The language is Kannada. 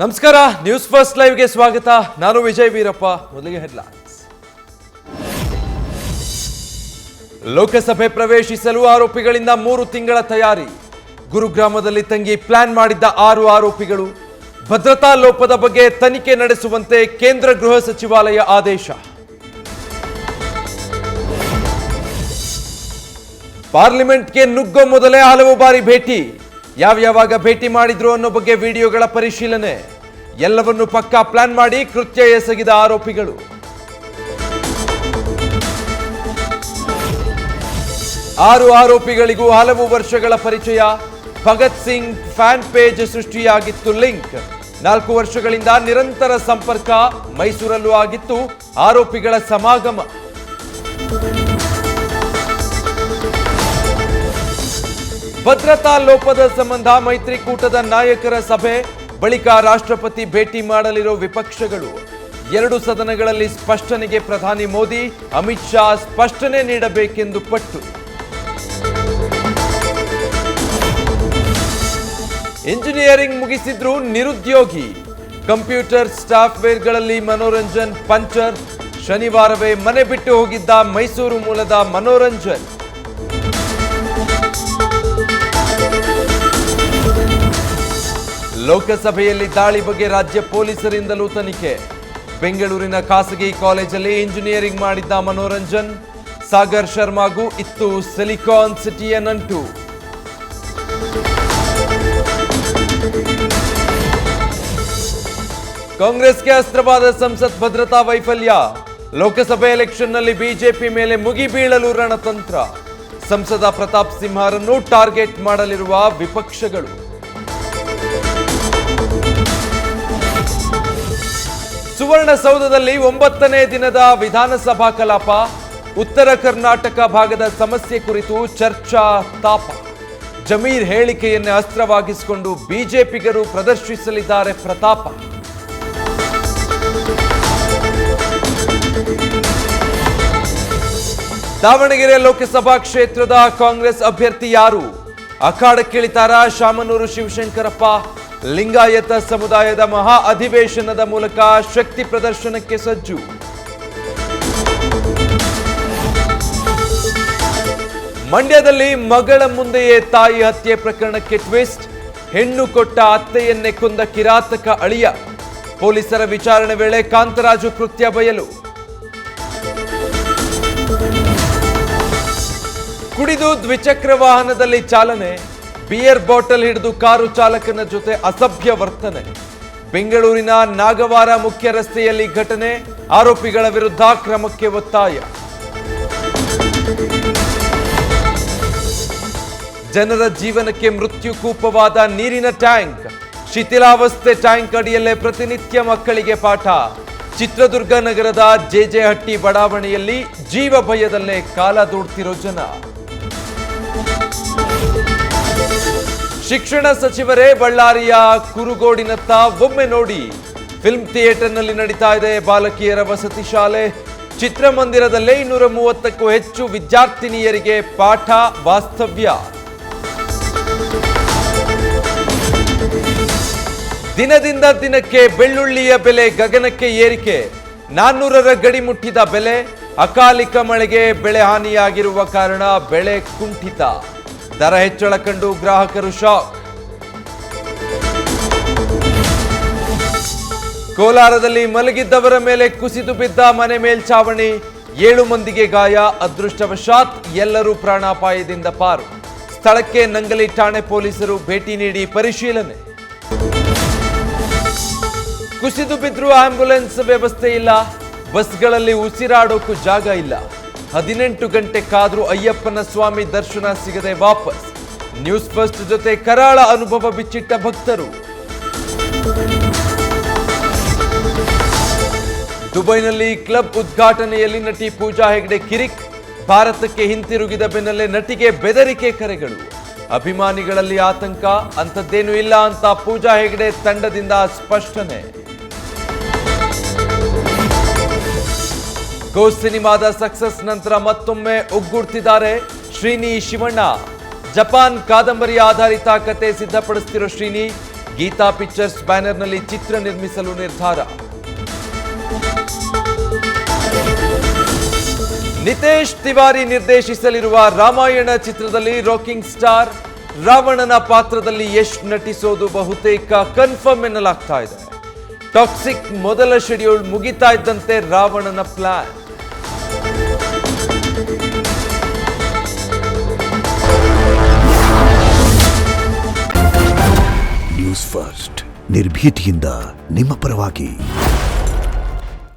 ನಮಸ್ಕಾರ, ನ್ಯೂಸ್ ಫಸ್ಟ್ ಲೈವ್ಗೆ ಸ್ವಾಗತ. ನಾನು ವಿಜಯ್ ವೀರಪ್ಪ. ಮೊದಲಿಗೆ ಹೆಡ್ಲೈನ್ಸ್. ಲೋಕಸಭೆ ಪ್ರವೇಶಿಸಲು ಆರೋಪಿಗಳಿಂದ 3 ತಿಂಗಳ ತಯಾರಿ. ಗುರುಗ್ರಾಮದಲ್ಲಿ ತಂಗಿ ಪ್ಲಾನ್ ಮಾಡಿದ್ದ 6 ಆರೋಪಿಗಳು. ಭದ್ರತಾ ಲೋಪದ ಬಗ್ಗೆ ತನಿಖೆ ನಡೆಸುವಂತೆ ಕೇಂದ್ರ ಗೃಹ ಸಚಿವಾಲಯ ಆದೇಶ. ಪಾರ್ಲಿಮೆಂಟ್ಗೆ ನುಗ್ಗೋ ಮೊದಲೇ ಹಲವು ಬಾರಿ ಭೇಟಿ. ಯಾವಾಗ ಭೇಟಿ ಮಾಡಿದ್ರು ಅನ್ನೋ ಬಗ್ಗೆ ವಿಡಿಯೋಗಳ ಪರಿಶೀಲನೆ. ಎಲ್ಲವನ್ನು ಪಕ್ಕಾ ಪ್ಲಾನ್ ಮಾಡಿ ಕೃತ್ಯ ಎಸಗಿದ ಆರೋಪಿಗಳು. ಆರು ಆರೋಪಿಗಳಿಗೂ ಹಲವು ವರ್ಷಗಳ ಪರಿಚಯ. ಭಗತ್ ಸಿಂಗ್ ಫ್ಯಾನ್ ಪೇಜ್ ಸೃಷ್ಟಿಯಾಗಿತ್ತು ಲಿಂಕ್. 4 ವರ್ಷಗಳಿಂದ ನಿರಂತರ ಸಂಪರ್ಕ. ಮೈಸೂರಲ್ಲೂ ಆಗಿತ್ತು ಆರೋಪಿಗಳ ಸಮಾಗಮ. ಭದ್ರತಾ ಲೋಪದ ಸಂಬಂಧ ಮೈತ್ರಿಕೂಟದ ನಾಯಕರ ಸಭೆ. ಬಳಿಕ ರಾಷ್ಟ್ರಪತಿ ಭೇಟಿ ಮಾಡಲಿರೋ ವಿಪಕ್ಷಗಳು. 2 ಸದನಗಳಲ್ಲಿ ಸ್ಪಷ್ಟನೆಗೆ ಪ್ರಧಾನಿ ಮೋದಿ. ಅಮಿತ್ ಶಾ ಸ್ಪಷ್ಟನೆ ನೀಡಬೇಕೆಂದು ಪಟ್ಟು. ಇಂಜಿನಿಯರಿಂಗ್ ಮುಗಿಸಿದ್ರು ನಿರುದ್ಯೋಗಿ. ಕಂಪ್ಯೂಟರ್ ಸಾಫ್ಟ್ವೇರ್ಗಳಲ್ಲಿ ಮನೋರಂಜನ್ ಪಂಚರ್. ಶನಿವಾರವೇ ಮನೆ ಬಿಟ್ಟು ಹೋಗಿದ್ದ ಮೈಸೂರು ಮೂಲದ ಮನೋರಂಜನ್. ಲೋಕಸಭೆಯಲ್ಲಿ ದಾಳಿ ಬಗ್ಗೆ ರಾಜ್ಯ ಪೊಲೀಸರಿಂದಲೂ ತನಿಖೆ. ಬೆಂಗಳೂರಿನ ಖಾಸಗಿ ಕಾಲೇಜಲ್ಲಿ ಇಂಜಿನಿಯರಿಂಗ್ ಮಾಡಿದ್ದ ಮನೋರಂಜನ್. ಸಾಗರ್ ಶರ್ಮಾಗೂ ಇತ್ತು ಸಿಲಿಕಾನ್ ಸಿಟಿಯ ನಂಟು. ಕಾಂಗ್ರೆಸ್ಗೆ ಅಸ್ತ್ರವಾದ ಸಂಸತ್ ಭದ್ರತಾ ವೈಫಲ್ಯ. ಲೋಕಸಭೆ ಎಲೆಕ್ಷನ್ನಲ್ಲಿ ಬಿಜೆಪಿ ಮೇಲೆ ಮುಗಿಬೀಳಲು ರಣತಂತ್ರ. ಸಂಸದ ಪ್ರತಾಪ್ ಸಿಂಹರನ್ನು ಟಾರ್ಗೆಟ್ ಮಾಡಲಿರುವ ವಿಪಕ್ಷಗಳು. ಸುವರ್ಣಸೌಧದಲ್ಲಿ 9ನೇ ದಿನದ ವಿಧಾನಸಭಾ ಕಲಾಪ. ಉತ್ತರ ಕರ್ನಾಟಕ ಭಾಗದ ಸಮಸ್ಯೆ ಕುರಿತು ಚರ್ಚಾ ತಾಪ. ಜಮೀರ್ ಹೇಳಿಕೆಯನ್ನೇ ಅಸ್ತ್ರವಾಗಿಸಿಕೊಂಡು ಬಿಜೆಪಿಗರು ಪ್ರದರ್ಶಿಸಲಿದ್ದಾರೆ ಪ್ರತಾಪ. ದಾವಣಗೆರೆ ಲೋಕಸಭಾ ಕ್ಷೇತ್ರದ ಕಾಂಗ್ರೆಸ್ ಅಭ್ಯರ್ಥಿ ಯಾರು? ಅಖಾಡಕ್ಕಿಳಿತಾರ ಶಾಮನೂರು ಶಿವಶಂಕರಪ್ಪ. ಲಿಂಗಾಯತ ಸಮುದಾಯದ ಮಹಾ ಅಧಿವೇಶನದ ಮೂಲಕ ಶಕ್ತಿ ಪ್ರದರ್ಶನಕ್ಕೆ ಸಜ್ಜು. ಮಂಡ್ಯದಲ್ಲಿ ಮಗಳ ಮುಂದೆಯೇ ತಾಯಿ ಹತ್ಯೆ ಪ್ರಕರಣಕ್ಕೆ ಟ್ವಿಸ್ಟ್. ಹೆಣ್ಣು ಕೊಟ್ಟ ಅತ್ತೆಯನ್ನೇ ಕೊಂದ ಕಿರಾತಕ ಅಳಿಯ. ಪೊಲೀಸರ ವಿಚಾರಣೆ ವೇಳೆ ಕಾಂತರಾಜು ಕೃತ್ಯ ಬಯಲು. ಕುಡಿದು ದ್ವಿಚಕ್ರ ವಾಹನದಲ್ಲಿ ಚಾಲನೆ. ಬಿಯರ್ ಬಾಟಲ್ ಹಿಡಿದು ಕಾರು ಚಾಲಕನ ಜೊತೆ ಅಸಭ್ಯ ವರ್ತನೆ. ಬೆಂಗಳೂರಿನ ನಾಗವಾರ ಮುಖ್ಯ ರಸ್ತೆಯಲ್ಲಿ ಘಟನೆ. ಆರೋಪಿಗಳ ವಿರುದ್ಧ ಕ್ರಮಕ್ಕೆ ಒತ್ತಾಯ. ಜನರ ಜೀವನಕ್ಕೆ ಮೃತ್ಯು ಕೂಪವಾದ ನೀರಿನ ಟ್ಯಾಂಕ್. ಶಿಥಿಲಾವಸ್ಥೆ ಟ್ಯಾಂಕ್ ಅಡಿಯಲ್ಲೇ ಪ್ರತಿನಿತ್ಯ ಮಕ್ಕಳಿಗೆ ಪಾಠ. ಚಿತ್ರದುರ್ಗ ನಗರದ ಜೆಜೆಹಟ್ಟಿ ಬಡಾವಣೆಯಲ್ಲಿ ಜೀವ ಭಯದಲ್ಲೇ ಕಾಲ ದೂಡ್ತಿರೋ ಜನ. ಶಿಕ್ಷಣ ಸಚಿವರೇ ಬಳ್ಳಾರಿಯ ಕುರುಗೋಡಿನತ್ತ ಒಮ್ಮೆ ನೋಡಿ. ಫಿಲ್ಮ್ ಥಿಯೇಟರ್ನಲ್ಲಿ ನಡೀತಾ ಇದೆ ಬಾಲಕಿಯರ ವಸತಿ ಶಾಲೆ. ಚಿತ್ರಮಂದಿರದಲ್ಲೇ 230ಕ್ಕೂ ಹೆಚ್ಚು ವಿದ್ಯಾರ್ಥಿನಿಯರಿಗೆ ಪಾಠ ವಾಸ್ತವ್ಯ. ದಿನದಿಂದ ದಿನಕ್ಕೆ ಬೆಳ್ಳುಳ್ಳಿಯ ಬೆಲೆ ಗಗನಕ್ಕೆ ಏರಿಕೆ. 400ರ ಗಡಿ ಮುಟ್ಟಿದ ಬೆಲೆ. ಅಕಾಲಿಕ ಮಳೆಗೆ ಬೆಳೆ ಹಾನಿಯಾಗಿರುವ ಕಾರಣ ಬೆಳೆ ಕುಂಠಿತ. ದರ ಹೆಚ್ಚಳ ಕಂಡು ಗ್ರಾಹಕರು ಶಾಕ್. ಕೋಲಾರದಲ್ಲಿ ಮಲಗಿದ್ದವರ ಮೇಲೆ ಕುಸಿದು ಬಿದ್ದ ಮನೆ ಮೇಲ್ಛಾವಣಿ. 7 ಮಂದಿಗೆ ಗಾಯ. ಅದೃಷ್ಟವಶಾತ್ ಎಲ್ಲರೂ ಪ್ರಾಣಾಪಾಯದಿಂದ ಪಾರು. ಸ್ಥಳಕ್ಕೆ ನಂಗಲಿ ಠಾಣೆ ಪೊಲೀಸರು ಭೇಟಿ ನೀಡಿ ಪರಿಶೀಲನೆ. ಕುಸಿದು ಬಿದ್ದರೂ ಆಂಬ್ಯುಲೆನ್ಸ್ ವ್ಯವಸ್ಥೆ ಇಲ್ಲ. ಬಸ್ಗಳಲ್ಲಿ ಉಸಿರಾಡೋಕ್ಕೂ ಜಾಗ ಇಲ್ಲ. 18 ಗಂಟೆ ಕಾದ್ರೂ ಅಯ್ಯಪ್ಪನ ಸ್ವಾಮಿ ದರ್ಶನ ಸಿಗದೆ ವಾಪಸ್. ನ್ಯೂಸ್ ಫಸ್ಟ್ ಜೊತೆ ಕರಾಳ ಅನುಭವ ಬಿಚ್ಚಿಟ್ಟ ಭಕ್ತರು. ದುಬೈನಲ್ಲಿ ಕ್ಲಬ್ ಉದ್ಘಾಟನೆಯಲ್ಲಿ ನಟಿ ಪೂಜಾ ಹೆಗ್ಡೆ ಕಿರಿಕ್. ಭಾರತಕ್ಕೆ ಹಿಂತಿರುಗಿದ ಬೆನ್ನಲ್ಲೇ ನಟಿಗೆ ಬೆದರಿಕೆ ಕರೆಗಳು. ಅಭಿಮಾನಿಗಳಲ್ಲಿ ಆತಂಕ. ಅಂಥದ್ದೇನೂ ಇಲ್ಲ ಅಂತ ಪೂಜಾ ಹೆಗ್ಡೆ ತಂಡದಿಂದ ಸ್ಪಷ್ಟನೆ. ಗೋ ಸಿನಿಮಾದ ಸಕ್ಸಸ್ ನಂತರ ಮತ್ತೊಮ್ಮೆ ಒಗ್ಗೂಡ್ತಿದ್ದಾರೆ ಶ್ರೀನಿ ಶಿವಣ್ಣ. ಜಪಾನ್ ಕಾದಂಬರಿ ಆಧಾರಿತ ಕತೆ ಸಿದ್ಧಪಡಿಸುತ್ತಿರೋ ಶ್ರೀನಿ ಗೀತಾ ಪಿಕ್ಚರ್ಸ್ ಬ್ಯಾನರ್ನಲ್ಲಿ ಚಿತ್ರ ನಿರ್ಮಿಸಲು ನಿರ್ಧಾರ. ನಿತೇಶ್ ತಿವಾರಿ ನಿರ್ದೇಶಿಸಲಿರುವ ರಾಮಾಯಣ ಚಿತ್ರದಲ್ಲಿ ರಾಕಿಂಗ್ ಸ್ಟಾರ್ ರಾವಣನ ಪಾತ್ರದಲ್ಲಿ ಯಶ್ ನಟಿಸೋದು ಬಹುತೇಕ ಕನ್ಫರ್ಮ್ ಎನ್ನಲಾಗ್ತಾ ಇದೆ. ಟಾಕ್ಸಿಕ್ ಮೊದಲ ಶೆಡ್ಯೂಲ್ ಮುಗಿತಾ ಇದ್ದಂತೆ ರಾವಣನ ಪ್ಲಾನ್. ನ್ಯೂಸ್ ಫಸ್ಟ್ ನಿರ್ಭೀತಿಯಿಂದ ನಿಮ್ಮ ಪರವಾಗಿ.